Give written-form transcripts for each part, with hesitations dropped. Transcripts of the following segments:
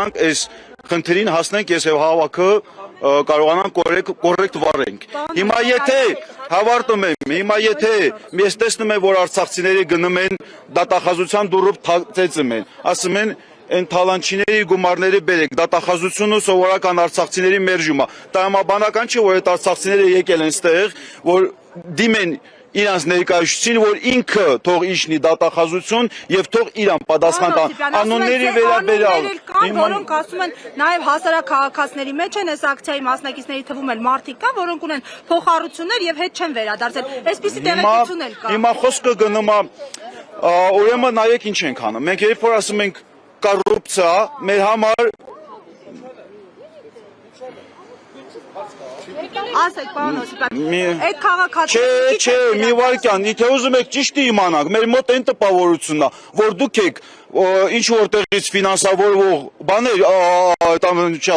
կարողանանք այս խնդրին հասնենք ես եւ հավաքը կարողանանք կորեկտ վարենք։ Հիմա եթե հավարտում եմ, հիմա եթե ես տեսնում եմ, որ արցախցիները գնում են դատախազության դուրս ծեծում են, ասում են Են թալանչիների գումարները բերեք, դատախազությունը սովորական արցախցիների մերժում է։ Դա համաբանական չէ, որ այդ արցախցիները եկել են ստեղ, որ դիմեն իրանց ներկայացուցին, որ ինքը թող իշնի դատախազություն եւ թող իրան պատասխան տա։ Անոնների վերաբերյալ որոնք ասում են նաեւ հասարակ քաղաքացիների մեջ են այս ակցիայի մասնակիցների թվում են մարդիկ կա, որոնք ունեն փոխառություններ եւ հետ չեն վերադարձել։ Այսպիսի տեղեկություն էլ կա։ Հիմա խոսքը գնում է, ուրեմն նայեք ինչ ենք անում։ Մենք երբ որ ասում ենք կոռուպցիա, մեր համար ասեք, պարոն Օսիպյան, այդ քաղաքացիների Չէ, մի վարքյան, եթե ուզում եք ճիշտ իմանանք, մեր մոտ այն տպավորությունն է, որ դուք եք ինչ որտեղից ֆինանսավորվող բաներ,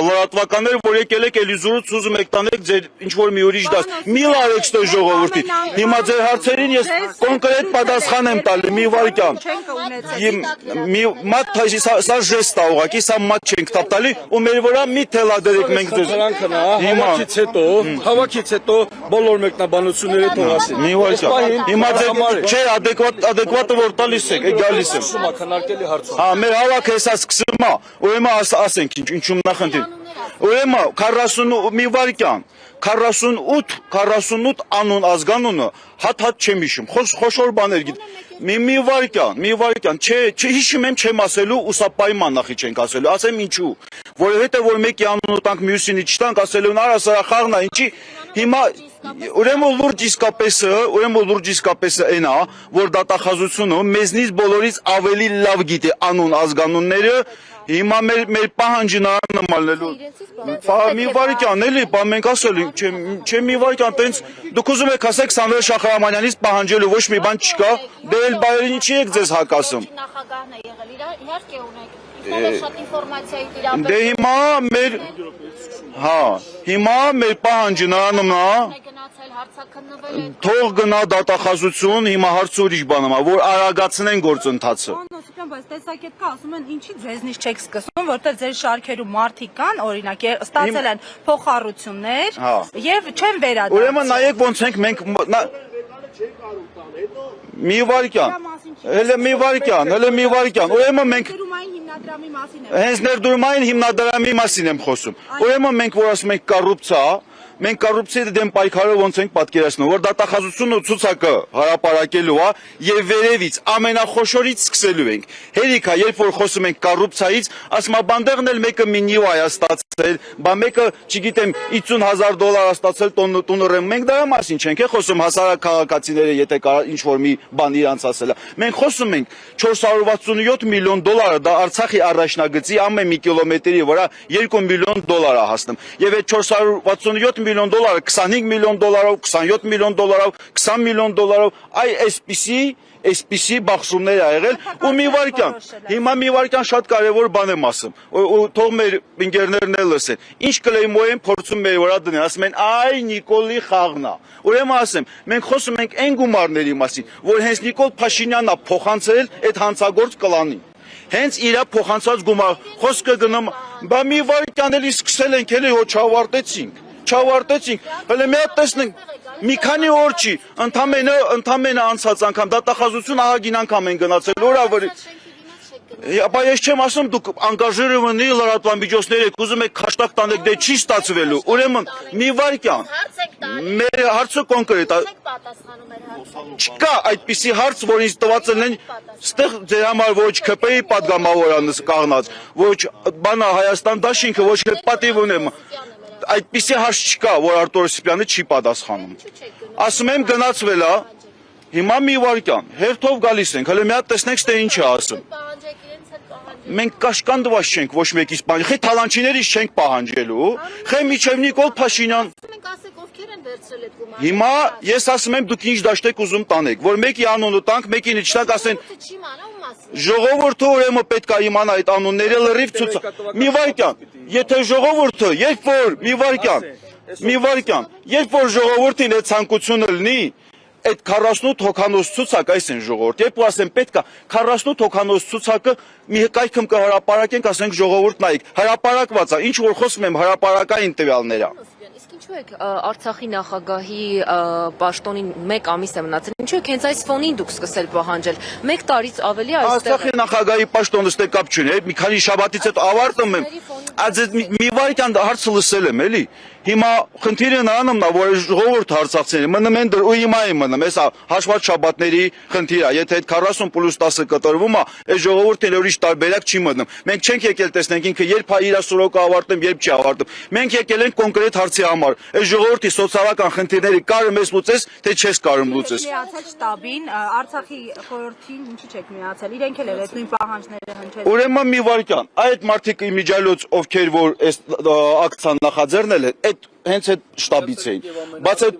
լրատվականներ, որ եկել եք Էլիզուրից ուզում եք տանեք ձեր ինչ որ մի ուրիշ դաս։ Մի լարեք ստե ժողովրդի։ Հիմա ձեր հարցերին ես կոնկրետ պատասխան եմ տալի, մի վարքյան։ Մատ սա ժեստ է ուղղակի, սա մատ չենք տալի ու մեր վրա մի թելադրեք մենք ձեզ։ Հավաքից հետո բոլոր մեկնաբանությունները թող ասեն։ Մի վարքյան։ Հիմա ձեր չէ adekvate որ տալիս եք, գալիս եմ։ Հա, մեր հավաքը հեսա սկսում է, ուրեմն ասենք ինչում նախնդիր։ Ուրեմն 40 մի վարքյան, 48 անուն ազգանունը հատ չեմ հիշում, խոշոր բաներ գիտ։ Մի վարքյան, չհիշում եմ չեմ ասելու ու սա պայման նախի չենք ասելու, ասեմ ինչու։ Որովհետև որ մեկի անունը տանք մյուսինի չտանք ասելու նարասարախաղն է, ինչի հիմա ուրեմն լուրջ իսկապես այն է, որ դատախազությունը մեզնից բոլորից ավելի լավ գիտե անուն ազգանունները, հիմա մեր պահանջն է նմանելու։ Մի վարքյան էլի, բա մենք ասելու, չէ մի վարքյան, տենց դուք ուզում եք ասեք Սամվել Շախրամանյանից պահանջելու ոչ մի բան չկա, դե էլ բայերին չի եք ձեզ հակասում։ Նախագահն է եղել, իհարկե ունենք։ Շատ ինֆորմացիայի տիրապետում։ Դե հիմա մեր պահանջն է թող գնա դատախազություն, հիմա հարցը ուրիշ բանում է, որ արագացնեն գործընթացը։ Բայց տեսակետ կա, ասում են ինչի ձեզնից չեք սկսում, որտեղ ձեր շարքերում մարդիկ կան, օրինակ ստացել են փոխառություններ եւ չեն վերադարձել։ Ուրեմն նայեք ոնց ենք մենք մի վարքյան, ուրեմն մենք հենց ներդրումային հիմնադրամի մասին եմ խոսում։ Ուրեմն մենք որ ասում ենք կոռուպցիա, մենք կոռուպցիայի դեմ պայքարը ոնց ենք պատկերացնում, որ դատախազությունը ցուցակը հարապարակելու է եւ վերևից ամենախոշորից սկսելու ենք։ Հերիքա, երբ որ խոսում ենք կոռուպցիայից, ասում է բանդեղն էլ մեկը մինիու է ստացել, բա մեկը, չգիտեմ, $50,000 ստացել տոնը, մենք դրա մասին չենք խոսում, հասարակ քաղաքացիները եթե ինչ որ մի բան իրանց ասելա։ Մենք խոսում ենք $467 միլիոն, դա Արցախի առաջնագծի ամեն մի կիլոմետրի վրա $2 միլիոն է հասնում։ Եվ այդ $467 միլիոն, $25 միլիոն, $27 միլիոն, $20 միլիոն, այսպիսի բախսումներ ա եղել ու մի վարքյան, հիմա մի վարքյան շատ կարևոր բան եմ ասում, թող մեր ընկերներն էլ լսեն, ինչ կլեյմոյեն փորձում մեր վրա դնել, ասում են այ Նիկոլի խաղն ա, ուրեմն ասեմ, մենք խոսում ենք այն գումարների մասին, որ հենց Նիկոլ Փաշինյանն ա փոխանցել այդ հանցագործ կլանին, հենց իրա փոխանցած գումար, խոսքը գնում, բա մի վարքյան էլի սկսել ենք, էլի հո չավարտեցինք, հələ մի հատ տեսնենք, մի քանի օր չի, ընդամենը անցած անգամ դատախազություն ահագին անգամ են գնացել, օրավրի։ Ապա ես չեմ ասում դուք անգաժիրованные լրատվամիջոցներ եք, ուզում եք քաշտակ տանեք, դե չի ստացվելու։ Ուրեմն մի վարքյան։ Մեր հարցը կոնկրետ է։ Չկա այդպիսի հարց, որ ինձ տված են ստեղ ձեր համար ոչ ԿՊ-ի падգամավորանս կաղնած, ոչ բանա Հայաստան դաշինքը, ոչ էլ պատիվ ունեմ։ Այդպիսի հարց չկա, որ Արտուր Օսիպյանը չի պատասխանում։ Ասում եմ գնացվել է, հիմա մի վարքյան, հերթով գալիս ենք, հələ մի հատ տեսնենք ստե ինչ է ասում։ Մենք կաշկանդված չենք ոչ մեկից պահանջել, խե թալանչիներից չենք պահանջելու, խե միջև Նիկոլ Փաշինյան։ Հիմա ես ասում եմ դուք ինչ դաշտեք ուզում տանեք, որ մեկի անունը տանք, մեկին չտանք, ասեն ժողովուրդը ուրեմն պետք է իմանա այդ անունները լրիվ ցույց։ Մի վարքյան, եթե ժողովուրդը, երբ որ երբ որ ժողովրդին այդ ցանկությունը լինի, այդ 48 հոգանոց ցուցակ այս են ժողովուրդ։ Երբ որ ասեմ պետքա 48 հոգանոց ցուցակը մի կայքում կհրապարակենք, ասենք ժողովուրդ նայեք, հրապարակված է, ինչ որ խոսում եմ հրապարակային տվյալներ է։ Իսկ ինչու եք Արցախի նախագահի պաշտոնին 1 ամիս է մնացել, ինչու եք հենց այս ֆոնին դուք սկսել պահանջել 1 տարից ավելի այստեղ։ Արցախի նախագահի պաշտոնը ստե կապ չունի, մի քանի շաբաթից հետո ավարտում եմ, այդ մի վարքյան հարցը լսել եմ, էլի։ Հիմա խնդիրը նրանն է, որ ժողովուրդ հարցակցին մնում են դր ու հիմա է մնում, հեսա հաշված շաբաթների խնդիր է, եթե այդ 40+10-ը կտրվում է, այդ ժողովուրդը ուրիշ տարբերակ չի մնում։ Մենք չենք եկել տեսնենք ինքը երբ է իր սուրոկը ավարտում, երբ չի ավարտում։ Մենք եկել ենք կոնկրետ հարցի համար։ Այդ ժողովրդի սոցիալական խնդիրների կարը մեզ լուծես, թե չես կարում լուծես։ Միացել շտաբին, Արցախի խորհրդին ինչի՞ չեք միացել։ Իրենք էլ այդ նույն պահանջները հնչել։ Ուրեմն մի վարքյան, այդ մարդիկ իմիջիալոց ովքեր որ այս ակցիան նախաձեռնել են, այդ հենց այդ շտաբից էին։ Բայց այդ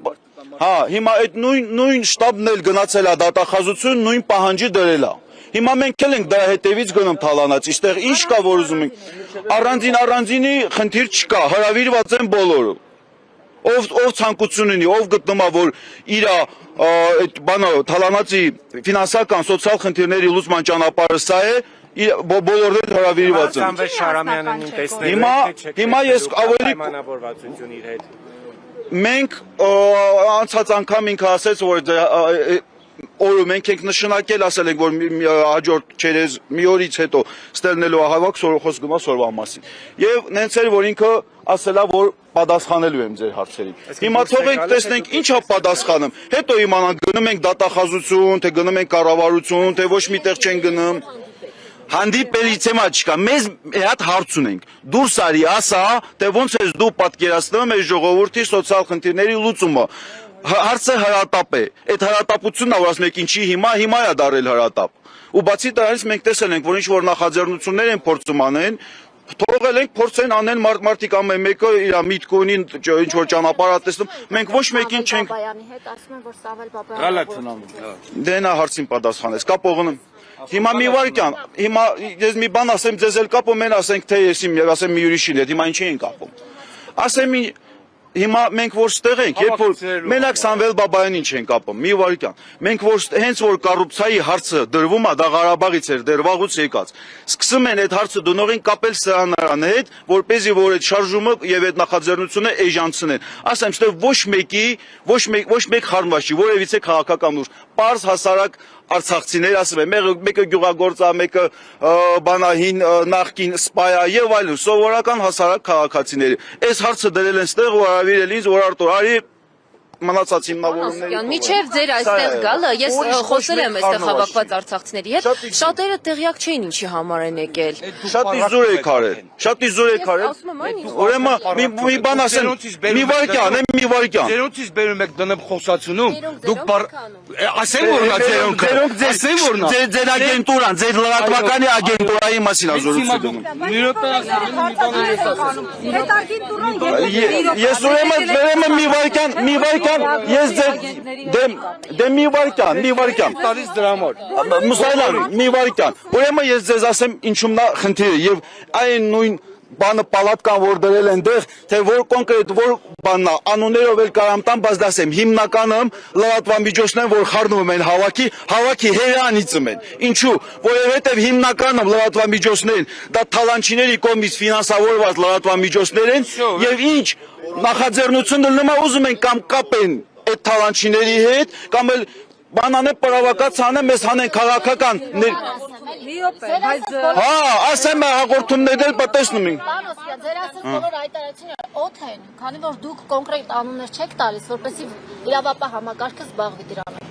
հա, հիմա այդ նույն շտաբն էլ գնացել է դատախազություն, նույն պահանջի դրել է։ Հիմա մենք էլ ենք դրա հետևից գնում թալանած, իստեղ ինչ կա որ ուզում ենք։ Առանձինի խնդիր չկա, հրավիրված են բոլորը։ Ով ցանկություն ունի, ով գտնում է որ իր այդ բանը թալանածի ֆինանսական, սոցիալ խնդիրների լուծման ճանապարհը սա է, բոլորն հրավիրված են։ Սամվել Շարամյանին տեսնել Հիմա ես ավելի պայմանավորվածություն իր հետ։ մենք անցած անգամ ինքը ասեց որ օրը մենք ենք նշանակել, ասել ենք որ հաջորդ չերեզ մի օրից հետո ստելնելու հավաք խոսք գնա սորվա մասին։ Եվ նենց էր որ ինքը ասել է որ պատասխանելու եմ ձեր հարցերին։ Հիմա թողենք տեսնենք ինչա պատասխանում։ Հետո իմանանք գնում ենք դատախազություն, թե գնում ենք կառավարություն, թե ոչ միտեղ չեն գնում։ Հանդիպելից եմա չկա, մեզ հատ հարց ունենք, դուրս արի ասա, թե ոնց ես դու պատկերացնում ես ժողովրդի սոցիալ խնդիրների լուծումը, հարցը հրատապ է, այդ հրատապությունն որ ասում եք ինչի հիմա է դարել հրատապ, ու բացի դրանից մենք տեսել ենք, որ ինչ որ նախաձեռնություններ են փորձում անեն, թողել ենք փորձեն անեն մարդիկ ամեն մեկը իր միտք ունի ինչ որ ճանապարհ տեսնում, մենք ոչ մեկին չենք Բաբայանի հետ ասում են որ Սավել Բաբայանը Դե նա հարցին պատասխանես, կապողնում Հիմա մի վարքյան, հիմա ես մի բան ասեմ, ձեզ էլ կապում են, ասենք թե ես իմ եւ ասեմ մի ուրիշին հետ, հիմա ինչի են կապում։ Ասեմ հիմա մենք որ ստեղ ենք, երբ որ մենակ Սամվել Բաբայանին չեն կապում, մի վարքյան։ Մենք որ հենց որ կոռուպցիայի հարցը դրվում է, դա Ղարաբաղից էր դեռ վաղուց եկած։ Սկսում են այդ հարցը դնողին կապել սրանարան հետ, որպեսզի որ այդ շարժումը եւ այդ նախաձեռնությունը էժանցնեն։ Ասեմ, ստեղ ոչ մեկ խառնված չի, որևիցե քաղաքական ուժ, պարզ հասարակ արցախցիներ ասում են, մեկը գյուղագործ է, մեկը բանահին նախկին սպայա եւ այլն, սովորական հասարակ քաղաքացիներ։ Այս հարցը դրել են ստեղ, որ հրավիրել ինձ, որ Արտուր արի մնացած հիմնավորումների։ Միջև ձեր այստեղ գալը, ես խոսել եմ այստեղ հավաքված արցախցիների հետ, շատերը տեղյակ չէին ինչի համար են եկել։ Շատ իզուր եք արել, շատ իզուր եք արել։ Ուրեմն մի բան ասեմ, մի վարքյան, մի վարքյան։ Ձերոնցից բերում եք դնեմ խոսացնում, դուք ասեն որ նա ձերոնքը։ Ձերոնք ձեր ագենտուրան, ձեր լրատվականի ագենտուրայի մասին ազորություն դնում։ Ես ուրեմն մի վարքյան ես ձեր մի վարքյան տարից դրա համար։ Մուսայլան մի վարքյան ուրեմն ես ձեզ ասեմ ինչու՞մն է խնդիրը եւ այն նույն բանը պալատկան որ դրել են դեղ թե որ կոնկրետ որ բանն է անուններով էլ կարամ տամ բայց դասեմ հիմնականում լրատվամիջոցներն որ խառնում են հավաքի հերանիցում են ինչու որովհետեւ հիմնականում լրատվամիջոցներն դա թալանչիների կողմից ֆինանսավորված լրատվամիջոցներ են եւ ինչ նախաձեռնություն դնում են ուզում են կամ կապեն այդ թալանչիների հետ կամ էլ բանանը պարավակացանը մեզ հանեն քաղաքական հա ասեմ հաղորդումներ էլ պատեսնում ենք Պանոսյան, ձեր ասած բոլոր հայտարարությունները օդ են, քանի որ դուք կոնկրետ անուններ չեք տալիս, որպեսզի իրավապահ համակարգը զբաղվի դրանով։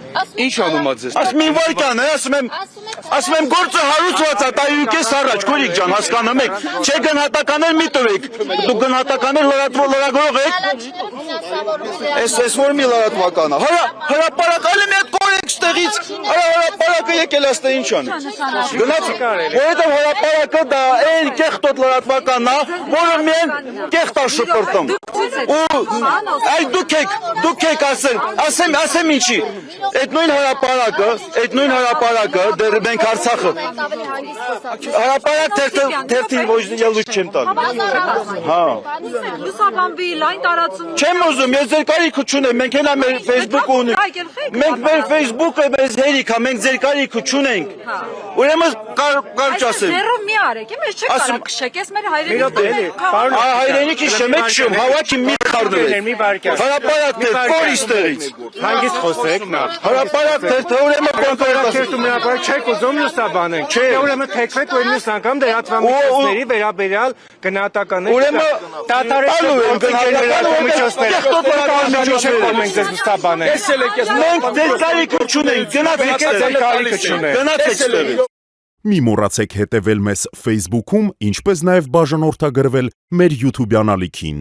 Ինչ անում ա ձեզ։ Ասում եմ վարքան, ասում եմ գործը հարուցված է, տայրուկես առաջ, քորիկ ջան, հասկանում եք։ Չէ գնահատականներ մի տվեք։ Դուք գնահատականներ լրագրող եք։ Էս որ մի լրատվական է։ Հրապարակալը մի հատ կորեքստ այստեղից հրապարակը եկել աստե ինչ ան։ Գնաց, որովհետև հրապարակը դա այն կեղտոտ լրատվականն է, որը միայն կեղտ է շփրտում։ Այ դուք եք ասեմ ինչի։ Այդ նույն հրապարակը դեռ մենք Արցախը հրապարակ թերթին ոչ ելույթ չեմ տալու։ Հա։ Լուսաբանվի, լայն տարածում։ Չեմ ուզում, ես ձեր կարիքը չունեմ, մենք հենա մեր Facebook-ը ունենք։ Մենք մեր Facebook-ը մեզ հերիք է, մենք ձեր կարիքը չունենք։ Ուրեմն կարճ ասեմ։ Ձեռով մի արեք, ես չեք կարող քշեք, ես մեր հայրենիքն Հայրենիքի շմետ շում, հավաքի մի խառնվեք։ Մի վարքյան։ Հրապարակ կոր իստերից։ Հանգիստ խոսեք նա։ Հրապարակ ուրեմն կոնկրետ Դու մենապարակ չեք ուզում լուսաբանենք։ Չէ, ուրեմն թեքվեք ու մյուս անգամ դրատվամիջոցների վերաբերյալ գնահատականներ։ Ուրեմն դատարկ մենք ձեզ լուսաբանենք։ մենք ձեր կարիքը չունենք, գնացեք ստեղից։ Մի մոռացեք հետևել մեզ Facebook-ում, ինչպես նաև բաժանորդագրվել մեր YouTube-յան ալիքին։